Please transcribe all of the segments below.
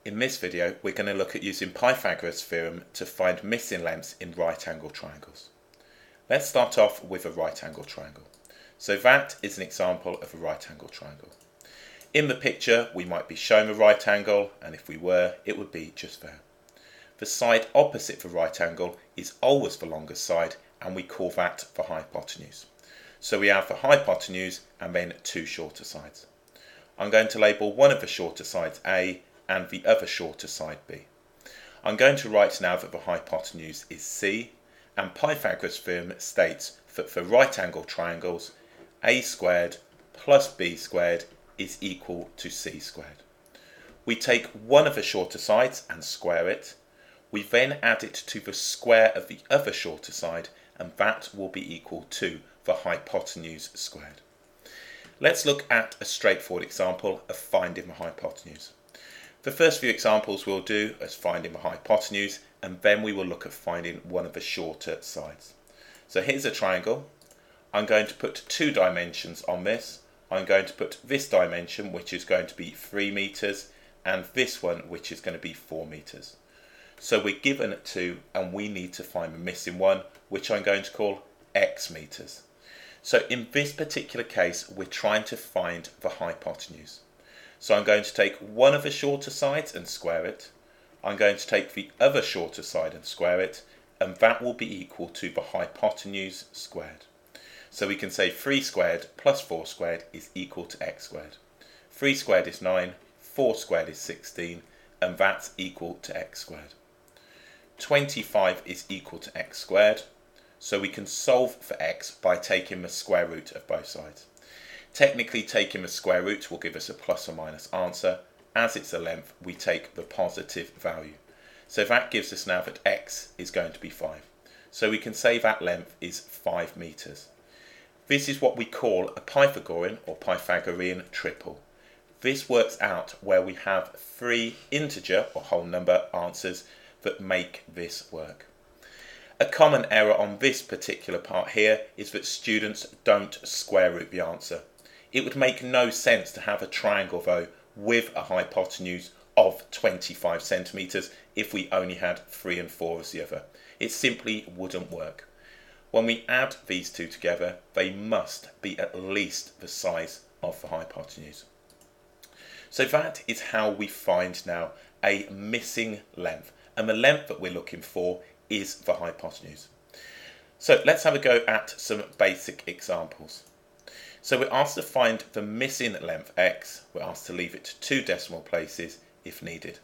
In this video, we're going to look at using Pythagoras Theorem to find missing lengths in right angle triangles. Let's start off with a right angle triangle. So that is an example of a right angle triangle. In the picture, we might be showing a right angle, and if we were, it would be just there. The side opposite the right angle is always the longest side, and we call that the hypotenuse. So we have the hypotenuse and then two shorter sides. I'm going to label one of the shorter sides A and the other shorter side B. I'm going to write now that the hypotenuse is C, and Pythagoras Theorem states that for right angle triangles, A squared plus B squared is equal to C squared. We take one of the shorter sides and square it. We then add it to the square of the other shorter side, and that will be equal to the hypotenuse squared. Let's look at a straightforward example of finding the hypotenuse. The first few examples we'll do is finding the hypotenuse, and then we will look at finding one of the shorter sides. So here's a triangle. I'm going to put 2 dimensions on this. I'm going to put this dimension, which is going to be 3 meters, and this one, which is going to be 4 meters. So we're given 2, and we need to find the missing one, which I'm going to call x meters. So in this particular case, we're trying to find the hypotenuse. So I'm going to take one of the shorter sides and square it. I'm going to take the other shorter side and square it, and that will be equal to the hypotenuse squared. So we can say 3 squared plus 4 squared is equal to x squared. 3 squared is 9, 4 squared is 16, and that's equal to x squared. 25 is equal to x squared, so we can solve for x by taking the square root of both sides. Technically, taking the square root will give us a plus or minus answer. As it's a length, we take the positive value. So that gives us now that x is going to be 5. So we can say that length is 5 meters. This is what we call a Pythagorean or Pythagorean triple. This works out where we have 3 integer or whole number answers that make this work. A common error on this particular part here is that students don't square root the answer. It would make no sense to have a triangle though with a hypotenuse of 25 centimeters if we only had 3 and 4 as the other. It simply wouldn't work. When we add these two together, they must be at least the size of the hypotenuse. So that is how we find now a missing length, and the length that we're looking for is the hypotenuse. So let's have a go at some basic examples. So we're asked to find the missing length x. We're asked to leave it to 2 decimal places if needed.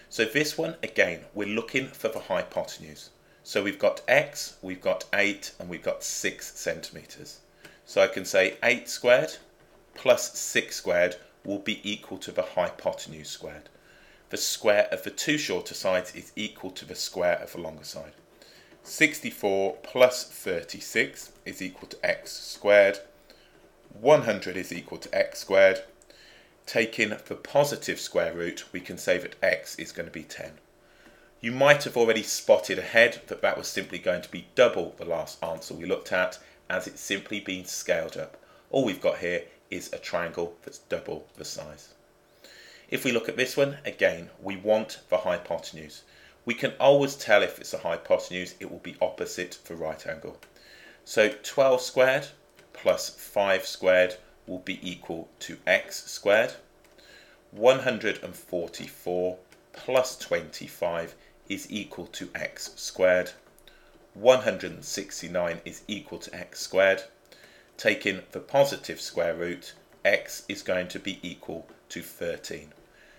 So this one, again, we're looking for the hypotenuse. So we've got x, we've got 8, and we've got 6 centimeters. So I can say 8 squared plus 6 squared will be equal to the hypotenuse squared. The square of the 2 shorter sides is equal to the square of the longer side. 64 plus 36 is equal to x squared. 100 is equal to x squared. Taking the positive square root, we can say that x is going to be 10. You might have already spotted ahead that that was simply going to be double the last answer we looked at, as it's simply been scaled up. All we've got here is a triangle that's double the size. If we look at this one, again, we want the hypotenuse. We can always tell if it's a hypotenuse, it will be opposite the right angle. So 12 squared plus 5 squared will be equal to x squared. 144 plus 25 is equal to x squared. 169 is equal to x squared. Taking the positive square root, x is going to be equal to 13.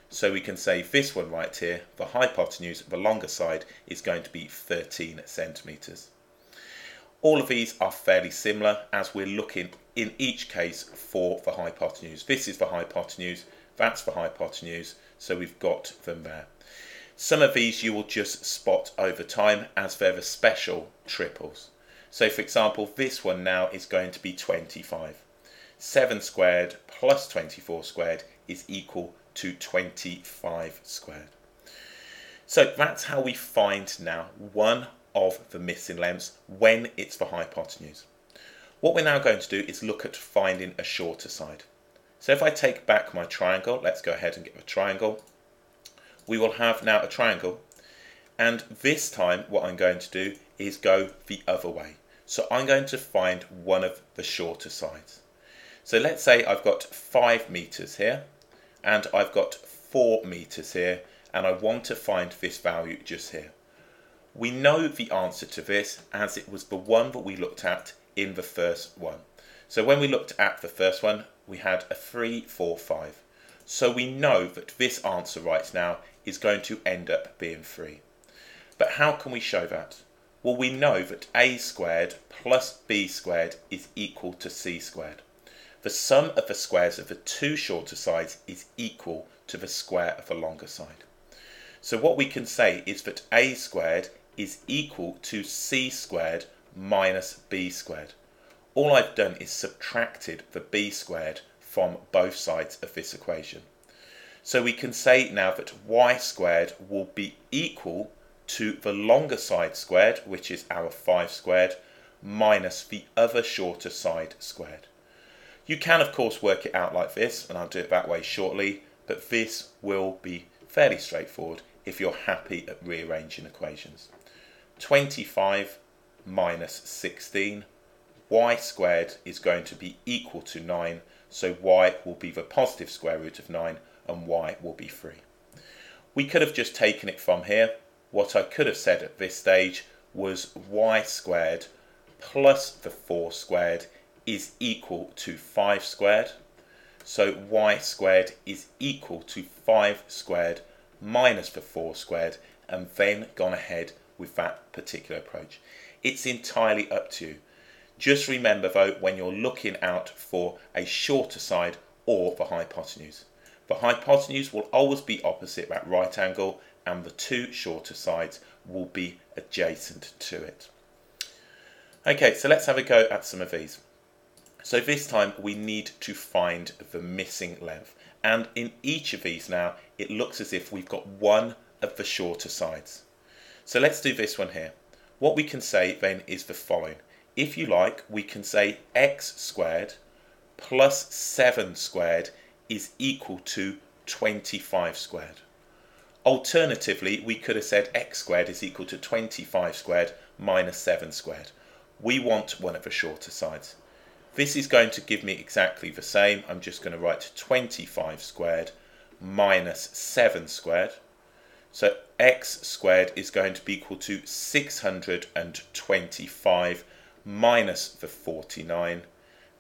So we can say this one right here, the hypotenuse, the longer side, is going to be 13 centimeters. All of these are fairly similar as we're looking in each case for the hypotenuse. This is the hypotenuse, that's the hypotenuse, so we've got them there. Some of these you will just spot over time as they're the special triples. So for example, this one now is going to be 25. 7 squared plus 24 squared is equal to 25 squared. So that's how we find now one of the missing lengths when it's the hypotenuse. What we're now going to do is look at finding a shorter side. So if I take back my triangle, let's go ahead and get a triangle. we will have now a triangle, and this time what I'm going to do is go the other way. So I'm going to find one of the shorter sides. So let's say I've got 5 meters here and I've got 4 meters here, and I want to find this value just here. We know the answer to this as it was the one that we looked at in the first one. So when we looked at the first one, we had a 3, 4, 5. So we know that this answer right now is going to end up being 3. But how can we show that? Well, we know that a squared plus b squared is equal to c squared. The sum of the squares of the two shorter sides is equal to the square of the longer side. So what we can say is that a squared is equal to c squared minus b squared. All I've done is subtracted the b squared from both sides of this equation. So we can say now that y squared will be equal to the longer side squared, which is our 5 squared, minus the other shorter side squared. You can of course work it out like this, and I'll do it that way shortly, but this will be fairly straightforward if you're happy at rearranging equations. 25 minus 16, y squared is going to be equal to 9, so y will be the positive square root of 9 and y will be 3. We could have just taken it from here. What I could have said at this stage was y squared plus the 4 squared is equal to 5 squared. So y squared is equal to 5 squared minus the 4 squared, and then gone ahead with that particular approach. It's entirely up to you. Just remember though, when you're looking out for a shorter side or the hypotenuse. The hypotenuse will always be opposite that right angle, and the two shorter sides will be adjacent to it. Okay, so let's have a go at some of these. So this time we need to find the missing length, and in each of these now it looks as if we've got one of the shorter sides. So let's do this one here. What we can say then is the following. If you like, we can say x squared plus 7 squared is equal to 25 squared. Alternatively, we could have said x squared is equal to 25 squared minus 7 squared. We want one of the shorter sides. This is going to give me exactly the same. I'm just going to write 25 squared minus 7 squared. So x squared is going to be equal to 625 minus the 49.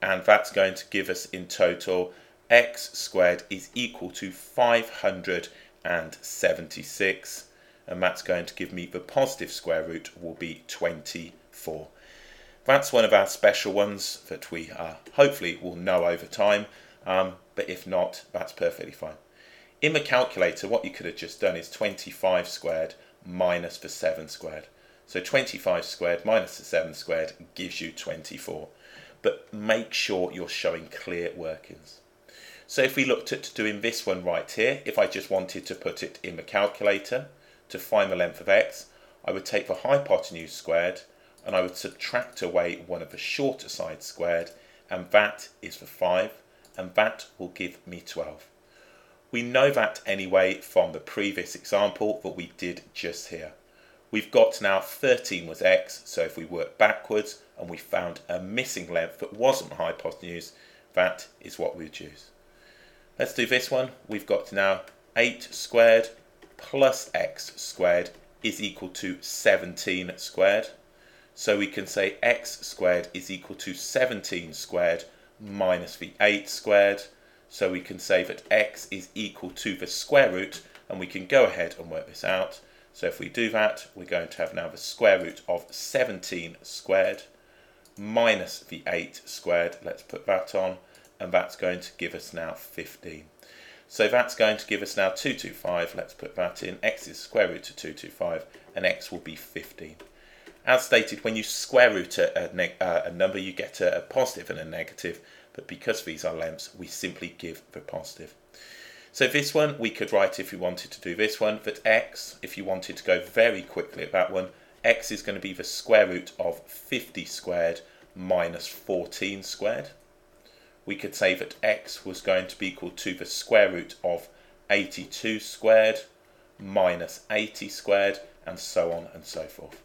And that's going to give us in total x squared is equal to 576, and that's going to give me the positive square root will be 24. That's one of our special ones that we hopefully will know over time, but if not, that's perfectly fine. In the calculator, what you could have just done is 25 squared minus the 7 squared. So 25 squared minus the 7 squared gives you 24. But make sure you're showing clear workings. So if we looked at doing this one right here, if I just wanted to put it in the calculator to find the length of x, I would take the hypotenuse squared and I would subtract away one of the shorter sides squared, and that is the 5, and that will give me 12. We know that anyway from the previous example that we did just here. We've got now 13 was x, so if we work backwards and we found a missing length that wasn't the hypotenuse, that is what we would use. Let's do this one. We've got now 8 squared plus x squared is equal to 17 squared. So we can say x squared is equal to 17 squared minus the 8 squared. So we can say that x is equal to the square root, and we can go ahead and work this out. So if we do that, we're going to have now the square root of 17 squared minus the 8 squared. Let's put that on, and that's going to give us now 15. So that's going to give us now 225. Let's put that in. X is square root of 225, and x will be 15. As stated, when you square root a number, you get a positive and a negative, but because these are lengths, we simply give the positive. So this one, we could write, if you wanted to do this one, that x, if you wanted to go very quickly at that one, x is going to be the square root of 50 squared minus 14 squared. We could say that x was going to be equal to the square root of 82 squared minus 80 squared, and so on and so forth.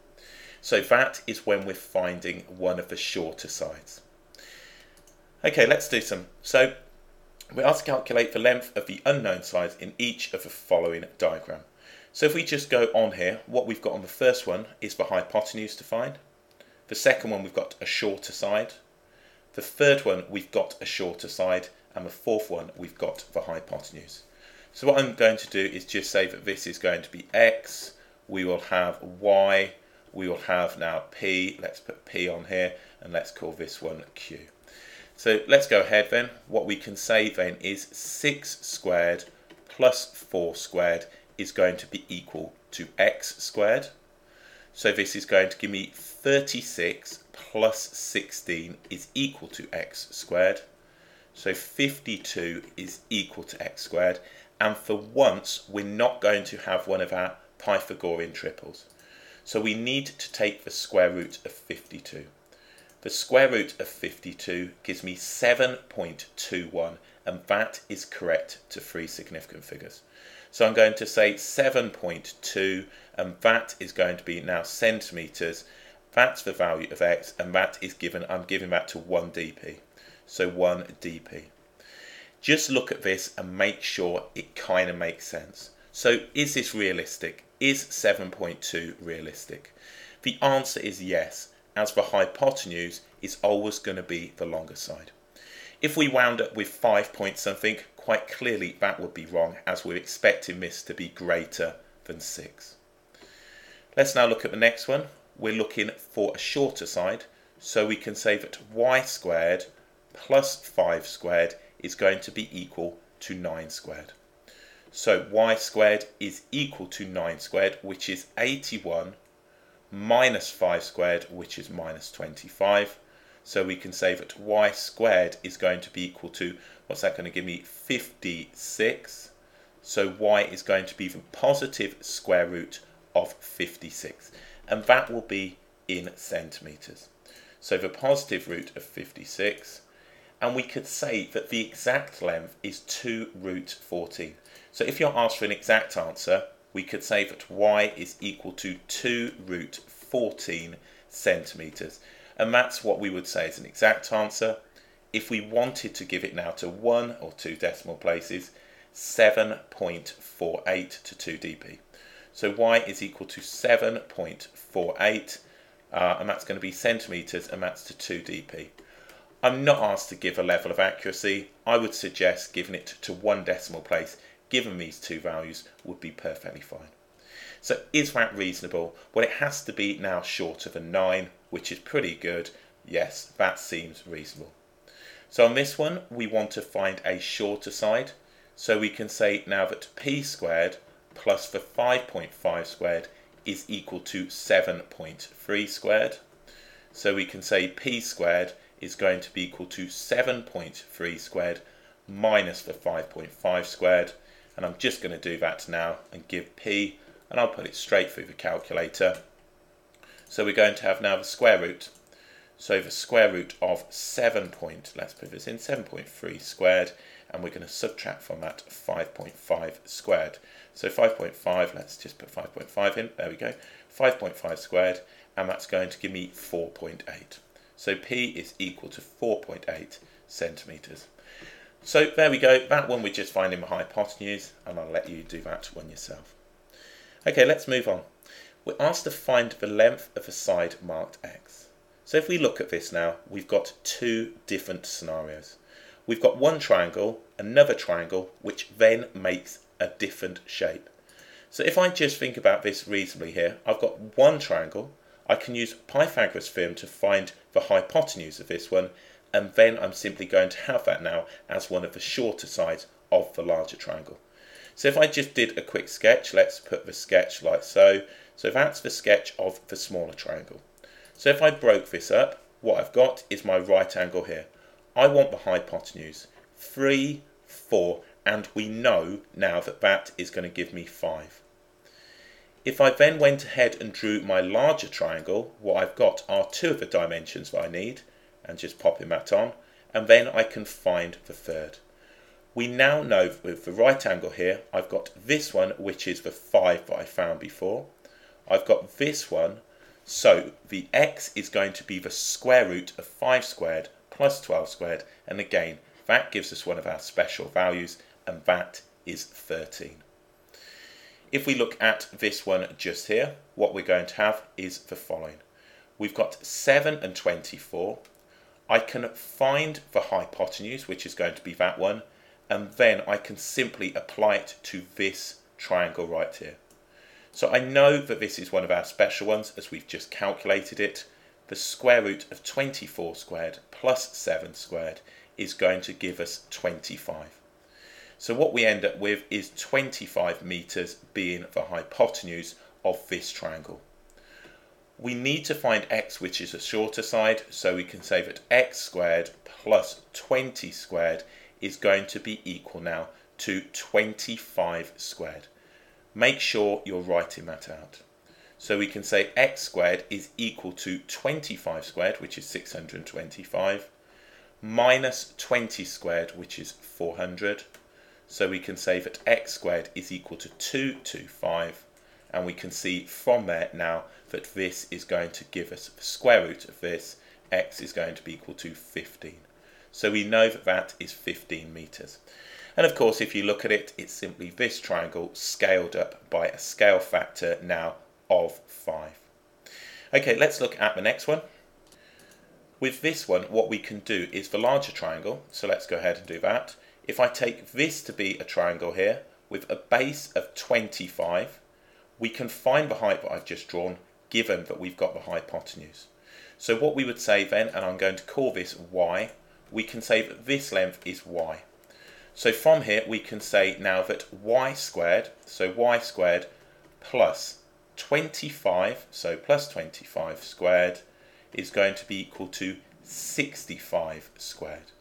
So that is when we're finding one of the shorter sides. Okay, let's do some. So we're asked to calculate the length of the unknown sides in each of the following diagram. So if we just go on here, what we've got on the first one is the hypotenuse to find. The second one, we've got a shorter side. The third one, we've got a shorter side. And the fourth one, we've got the hypotenuse. So what I'm going to do is just say that this is going to be x, we will have y, we will have now p, let's put p on here, and let's call this one q. So let's go ahead then. What we can say then is 6 squared plus 4 squared is going to be equal to x squared. So this is going to give me 36 plus 16 is equal to x squared. So 52 is equal to x squared. And for once, we're not going to have one of our Pythagorean triples. So we need to take the square root of 52. The square root of 52 gives me 7.21, and that is correct to 3 significant figures. So I'm going to say 7.2, and that is going to be now centimetres. That's the value of x, and that is given, I'm giving that to 1 dp. So 1 dp. Just look at this and make sure it kind of makes sense. So is this realistic? Is 7.2 realistic? The answer is yes, as the hypotenuse is always going to be the longer side. If we wound up with 5 point something, quite clearly that would be wrong, as we're expecting this to be greater than 6. Let's now look at the next one. We're looking for a shorter side, so we can say that y squared plus 5 squared is going to be equal to 9 squared. So y squared is equal to 9 squared, which is 81, minus 5 squared, which is minus 25. So we can say that y squared is going to be equal to, what's that going to give me? 56. So y is going to be the positive square root of 56. And that will be in centimetres. So the positive root of 56. And we could say that the exact length is 2 root 14. So if you're asked for an exact answer, we could say that y is equal to 2 root 14 centimetres. And that's what we would say is an exact answer. If we wanted to give it now to 1 or 2 decimal places, 7.48 to 2 dp. So y is equal to 7.48, and that's going to be centimetres, and that's to 2 dp. I'm not asked to give a level of accuracy. I would suggest giving it to 1 decimal place, given these 2 values, would be perfectly fine. So is that reasonable? Well, it has to be now shorter than 9, which is pretty good. Yes, that seems reasonable. So on this one, we want to find a shorter side. So we can say now that p squared plus the 5.5 squared is equal to 7.3 squared. So we can say p squared is going to be equal to 7.3 squared minus the 5.5 squared. And I'm just going to do that now and give p, and I'll put it straight through the calculator. So we're going to have now the square root. So the square root of 7.3 squared, and we're going to subtract from that 5.5 squared. So 5.5, let's just put 5.5 in, there we go, 5.5 squared, and that's going to give me 4.8. So p is equal to 4.8 centimetres. So there we go, that one we're just finding the hypotenuse, and I'll let you do that one yourself. Okay, let's move on. We're asked to find the length of a side marked x. So if we look at this now, we've got 2 different scenarios. We've got one triangle, another triangle, which then makes a different shape. So if I just think about this reasonably here, I've got one triangle, I can use Pythagoras Theorem to find the hypotenuse of this one, and then I'm simply going to have that now as one of the shorter sides of the larger triangle. So if I just did a quick sketch, let's put the sketch like so. So that's the sketch of the smaller triangle. So if I broke this up, what I've got is my right angle here. I want the hypotenuse, 3, 4, and we know now that that is going to give me 5. If I then went ahead and drew my larger triangle, what I've got are 2 of the dimensions that I need, and just popping that on, and then I can find the third. We now know with the right angle here, I've got this one, which is the 5 that I found before. I've got this one, so the x is going to be the square root of 5 squared plus 12 squared, and again, that gives us one of our special values, and that is 13. If we look at this one just here, what we're going to have is the following. We've got 7 and 24. I can find the hypotenuse, which is going to be that one, and then I can simply apply it to this triangle right here. So I know that this is one of our special ones, as we've just calculated it. The square root of 24 squared plus 7 squared is going to give us 25. So what we end up with is 25 meters being the hypotenuse of this triangle. We need to find x, which is the shorter side, so we can say that x squared plus 20 squared is going to be equal now to 25 squared. Make sure you're writing that out. So we can say x squared is equal to 25 squared, which is 625, minus 20 squared, which is 400. So we can say that x squared is equal to 225, and we can see from there now that this is going to give us the square root of this. X is going to be equal to 15. So we know that that is 15 meters. And of course, if you look at it, it's simply this triangle scaled up by a scale factor now of 5. Okay, let's look at the next one. With this one, what we can do is the larger triangle, so let's go ahead and do that. If I take this to be a triangle here with a base of 25, we can find the height that I've just drawn, given that we've got the hypotenuse. So what we would say then, and I'm going to call this y, we can say that this length is y. So from here we can say now that y squared, so y squared plus 25, so plus 25 squared, is going to be equal to 65 squared.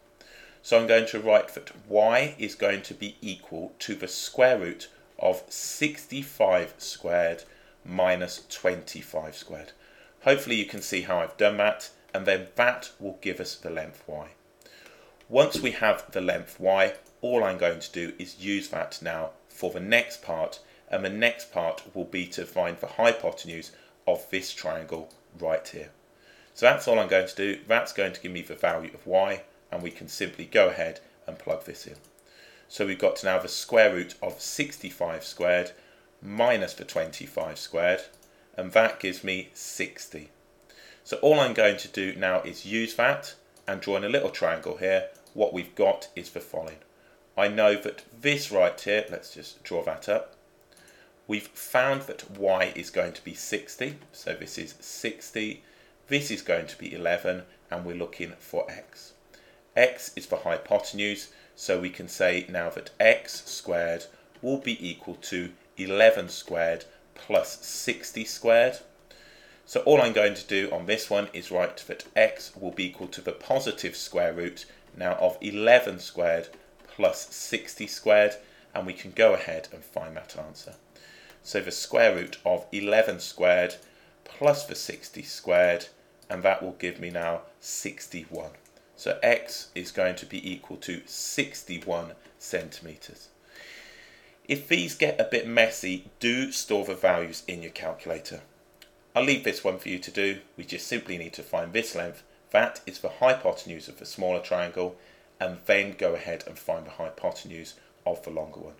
So I'm going to write that y is going to be equal to the square root of 65 squared minus 25 squared. Hopefully you can see how I've done that, and then that will give us the length y. Once we have the length y, all I'm going to do is use that now for the next part, and the next part will be to find the hypotenuse of this triangle right here. So that's all I'm going to do. That's going to give me the value of y, and we can simply go ahead and plug this in. So we've got now the square root of 65 squared minus the 25 squared, and that gives me 60. So all I'm going to do now is use that, and drawing a little triangle here, what we've got is the following. I know that this right here, let's just draw that up. We've found that y is going to be 60, so this is 60. This is going to be 11, and we're looking for x. X is the hypotenuse, so we can say now that x squared will be equal to 11 squared plus 60 squared. So all I'm going to do on this one is write that x will be equal to the positive square root now of 11 squared plus 60 squared, and we can go ahead and find that answer. So the square root of 11 squared plus the 60 squared, and that will give me now 61. So x is going to be equal to 61 centimetres. If these get a bit messy, do store the values in your calculator. I'll leave this one for you to do. We just simply need to find this length. That is the hypotenuse of the smaller triangle, and then go ahead and find the hypotenuse of the longer one.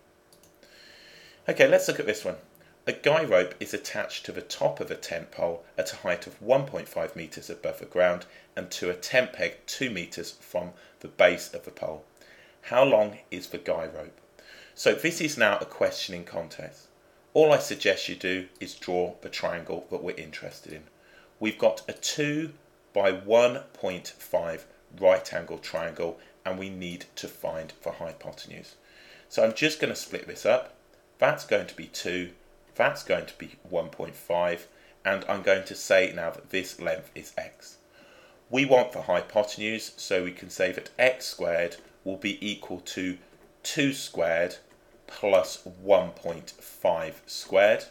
Okay, let's look at this one. A guy rope is attached to the top of a tent pole at a height of 1.5 metres above the ground and to a tent peg 2 metres from the base of the pole. How long is the guy rope? So this is now a question in context. All I suggest you do is draw the triangle that we're interested in. We've got a 2 by 1.5 right angle triangle, and we need to find the hypotenuse. So I'm just going to split this up. That's going to be 2, that's going to be 1.5, and I'm going to say now that this length is x. We want the hypotenuse, so we can say that x squared will be equal to 2 squared plus 1.5 squared.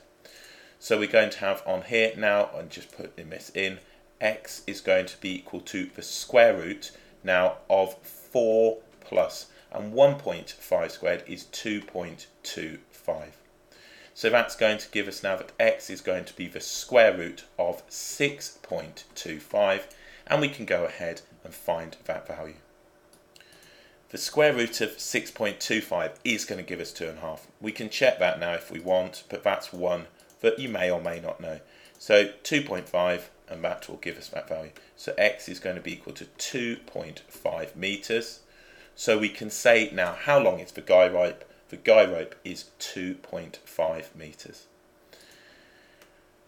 So we're going to have on here now, I'm just putting this in, x is going to be equal to the square root now of 4 plus and 1.5 squared is 2.25. So that's going to give us now that x is going to be the square root of 6.25, and we can go ahead and find that value. The square root of 6.25 is going to give us 2.5. We can check that now if we want, but that's one that you may or may not know. So 2.5, and that will give us that value. So x is going to be equal to 2.5 meters. So we can say now how long is the guy rope? The guy rope is 2.5 meters.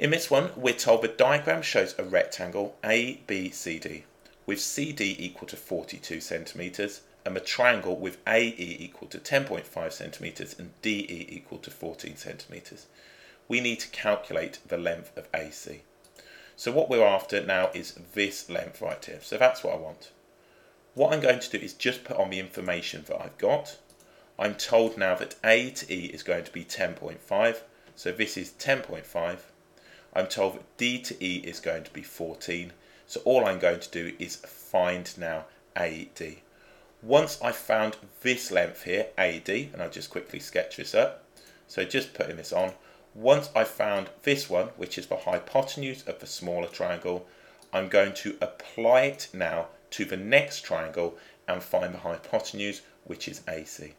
In this one, we're told the diagram shows a rectangle ABCD with CD equal to 42 centimeters and the triangle with AE equal to 10.5 centimeters and DE equal to 14 centimeters. We need to calculate the length of AC. So what we're after now is this length right here. So that's what I want. What I'm going to do is just put on the information that I've got. I'm told now that A to E is going to be 10.5, so this is 10.5. I'm told that D to E is going to be 14, so all I'm going to do is find now AD. Once I've found this length here, AD, and I'll just quickly sketch this up, so just putting this on. Once I've found this one, which is the hypotenuse of the smaller triangle, I'm going to apply it now to the next triangle and find the hypotenuse, which is AC.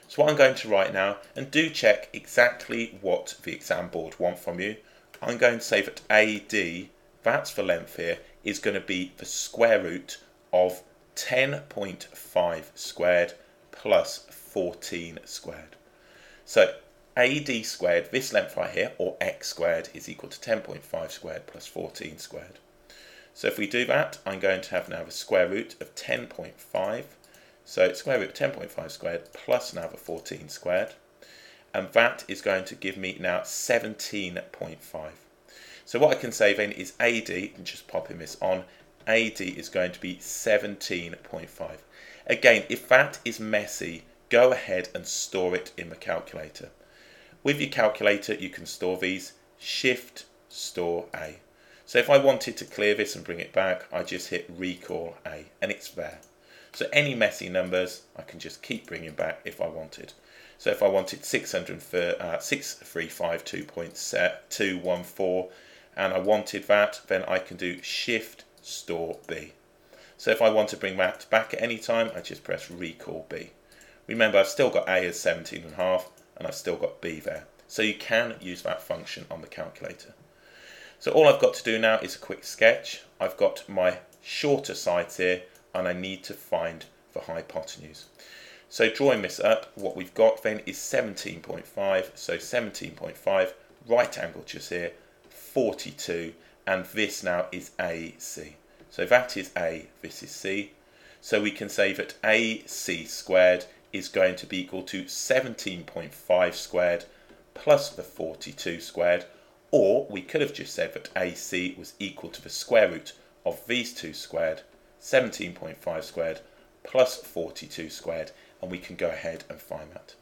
So what I'm going to write now, and do check exactly what the exam board want from you, I'm going to say that AD, that's the length here, is going to be the square root of 10.5 squared plus 14 squared. So AD squared, this length right here, or x squared, is equal to 10.5 squared plus 14 squared. So if we do that, I'm going to have now the square root of 10.5. So square root of 10.5 squared plus now the 14 squared. And that is going to give me now 17.5. So what I can say then is AD, and just popping this on, AD is going to be 17.5. Again, if that is messy, go ahead and store it in the calculator. With your calculator, you can store these, Shift, Store A. So if I wanted to clear this and bring it back, I just hit Recall A, and it's there. So any messy numbers, I can just keep bringing back if I wanted. So if I wanted 6352.214, and I wanted that, then I can do Shift, Store B. So if I want to bring that back at any time, I just press Recall B. Remember, I've still got A as 17.5, and I've still got B there. So you can use that function on the calculator. So all I've got to do now is a quick sketch. I've got my shorter sides here, and I need to find the hypotenuse. So drawing this up, what we've got then is 17.5. So 17.5, right angle just here, 42, and this now is AC. So that is A, this is C. So we can say that AC squared is going to be equal to 17.5 squared plus the 42 squared, or we could have just said that AC was equal to the square root of these two squared, 17.5 squared plus 42 squared, and we can go ahead and find that.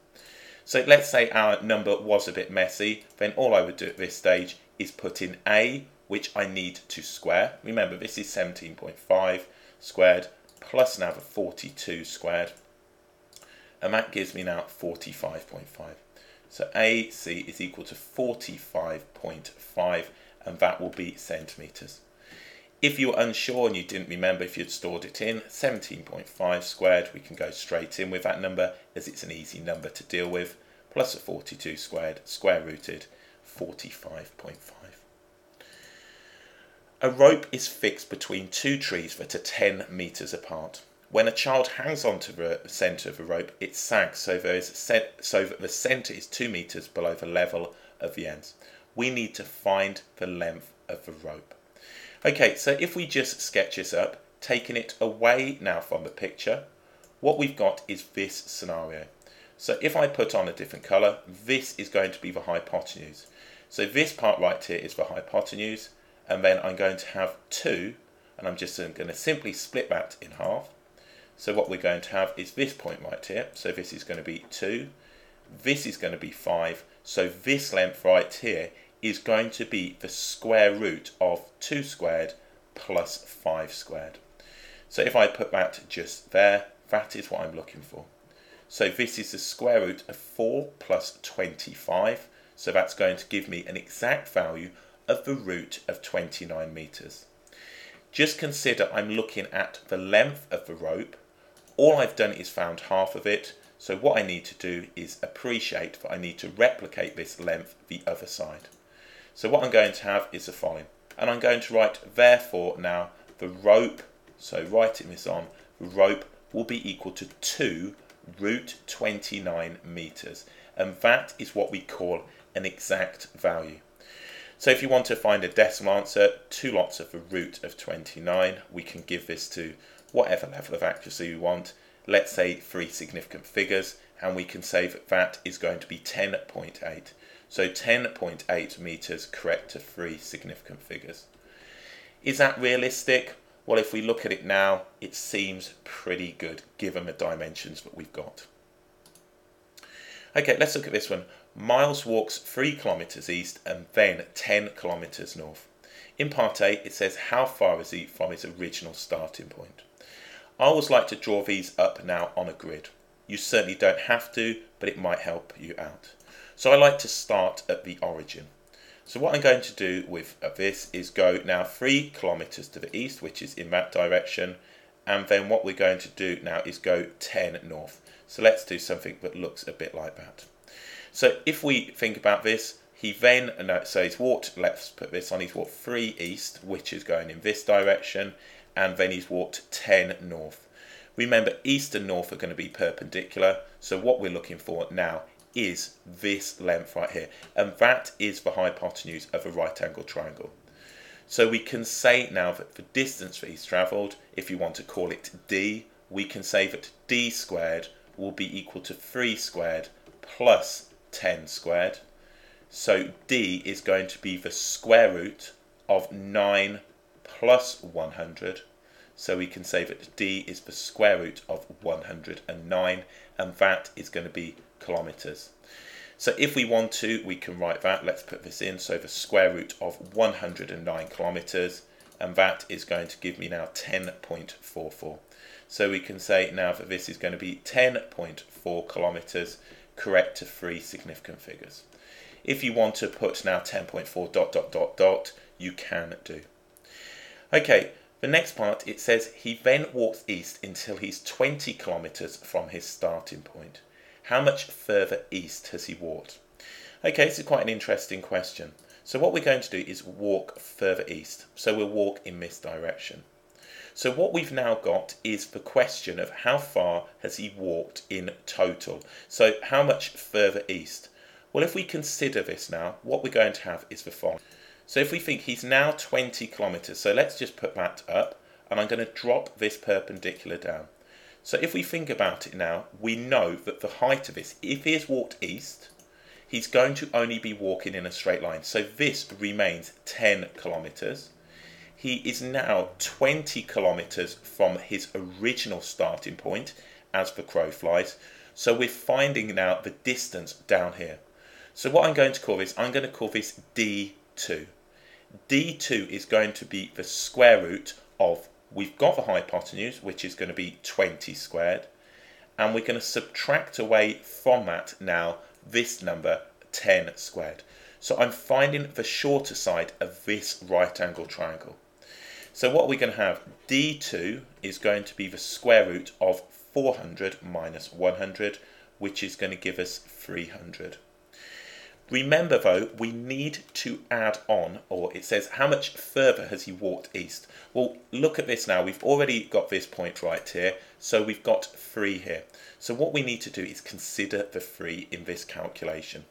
So let's say our number was a bit messy, then all I would do at this stage is put in A, which I need to square. Remember, this is 17.5 squared plus now the 42 squared, and that gives me now 45.5. So AC is equal to 45.5, and that will be centimetres. If you were unsure and you didn't remember if you'd stored it in, 17.5 squared, we can go straight in with that number as it's an easy number to deal with, plus a 42 squared, square rooted, 45.5. A rope is fixed between two trees that are 10 metres apart. When a child hangs onto the centre of the rope, it sags so that the centre is 2 metres below the level of the ends. We need to find the length of the rope. Okay, so if we just sketch this up, taking it away now from the picture, what we've got is this scenario. So if I put on a different colour, this is going to be the hypotenuse. So this part right here is the hypotenuse, and then I'm going to have 2, and I'm just going to simply split that in half. So what we're going to have is this point right here. So this is going to be 2. This is going to be 5. So this length right here is going to be the square root of 2 squared plus 5 squared. So if I put that just there, that is what I'm looking for. So this is the square root of 4 plus 25. So that's going to give me an exact value of the root of 29 meters. Just consider I'm looking at the length of the rope. All I've done is found half of it. So what I need to do is appreciate that I need to replicate this length the other side. So what I'm going to have is the following. And I'm going to write, therefore, now the rope, so writing this on, the rope will be equal to 2 root 29 meters. And that is what we call an exact value. So if you want to find a decimal answer, 2 lots of the root of 29, we can give this to whatever level of accuracy we want. Let's say 3 significant figures, and we can say that that is going to be 10.8. So 10.8 meters correct to 3 significant figures. Is that realistic? Well, if we look at it now, it seems pretty good given the dimensions that we've got. Okay, let's look at this one. Miles walks 3 kilometers east and then 10 kilometers north. In part A, it says how far is he from his original starting point. I always like to draw these up now on a grid. You certainly don't have to, but it might help you out. So I like to start at the origin. So what I'm going to do with this is go now 3 kilometers to the east, which is in that direction. And then what we're going to do now is go 10 north. So let's do something that looks a bit like that. So if we think about this, he then, so he's walked, let's put this on, he's walked 3 east, which is going in this direction, and then he's walked 10 north. Remember, east and north are going to be perpendicular, so what we're looking for now is this length right here, and that is the hypotenuse of a right angle triangle. So we can say now that the distance that he's travelled, if you want to call it d, we can say that d squared will be equal to 3 squared plus 10 squared. So d is going to be the square root of 9 plus 100. So we can say that d is the square root of 109, and that is going to be kilometers. So if we want to, we can write that. Let's put this in. So the square root of 109 kilometers, and that is going to give me now 10.44. So we can say now that this is going to be 10.4 kilometers, correct to 3 significant figures. If you want to put now 10.4 dot dot dot dot, you can do. Okay, the next part, it says he then walks east until he's 20 kilometers from his starting point. How much further east has he walked? Okay, this is quite an interesting question. So what we're going to do is walk further east. So we'll walk in this direction. So what we've now got is the question of how far has he walked in total. So how much further east? Well, if we consider this now, what we're going to have is the following. So if we think he's now 20 kilometers, so let's just put that up, and I'm going to drop this perpendicular down. So if we think about it now, we know that the height of this, if he has walked east, he's going to only be walking in a straight line. So this remains 10 kilometers. He is now 20 kilometers from his original starting point as the crow flies. So we're finding now the distance down here. So what I'm going to call this, I'm going to call this D2. D2 is going to be the square root of, we've got the hypotenuse, which is going to be 20 squared, and we're going to subtract away from that now this number 10 squared. So I'm finding the shorter side of this right angle triangle. So what we're going to have, D2 is going to be the square root of 400 minus 100, which is going to give us 300. Remember though, we need to add on, or it says how much further has he walked east. Well, look at this now, we've already got this point right here, so we've got 3 here. So what we need to do is consider the 3 in this calculation.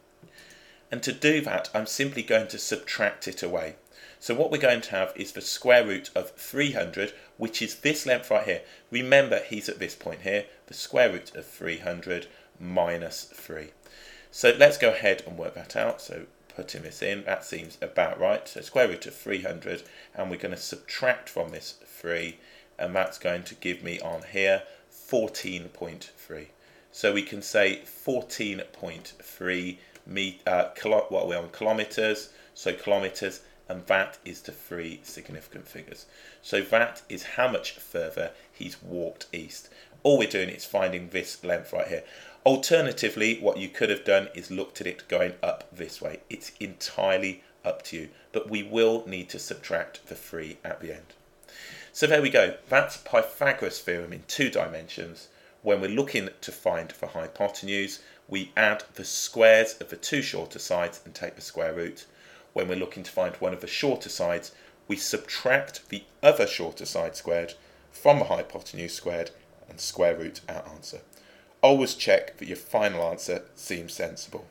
And to do that, I'm simply going to subtract it away. So what we're going to have is the square root of 300, which is this length right here. Remember, he's at this point here, the square root of 300 minus 3. So let's go ahead and work that out. So putting this in, that seems about right. So square root of 300, and we're going to subtract from this 3, and that's going to give me on here 14.3. So we can say 14.3 what we're on kilometers, so kilometers, and that is to 3 significant figures. So that is how much further he's walked east. all we're doing is finding this length right here. Alternatively, what you could have done is looked at it going up this way. It's entirely up to you, but we will need to subtract the 3 at the end. So there we go. That's Pythagoras Theorem in 2 dimensions. When we're looking to find the hypotenuse, we add the squares of the 2 shorter sides and take the square root. When we're looking to find one of the shorter sides, we subtract the other shorter side squared from the hypotenuse squared and square root our answer. Always check that your final answer seems sensible.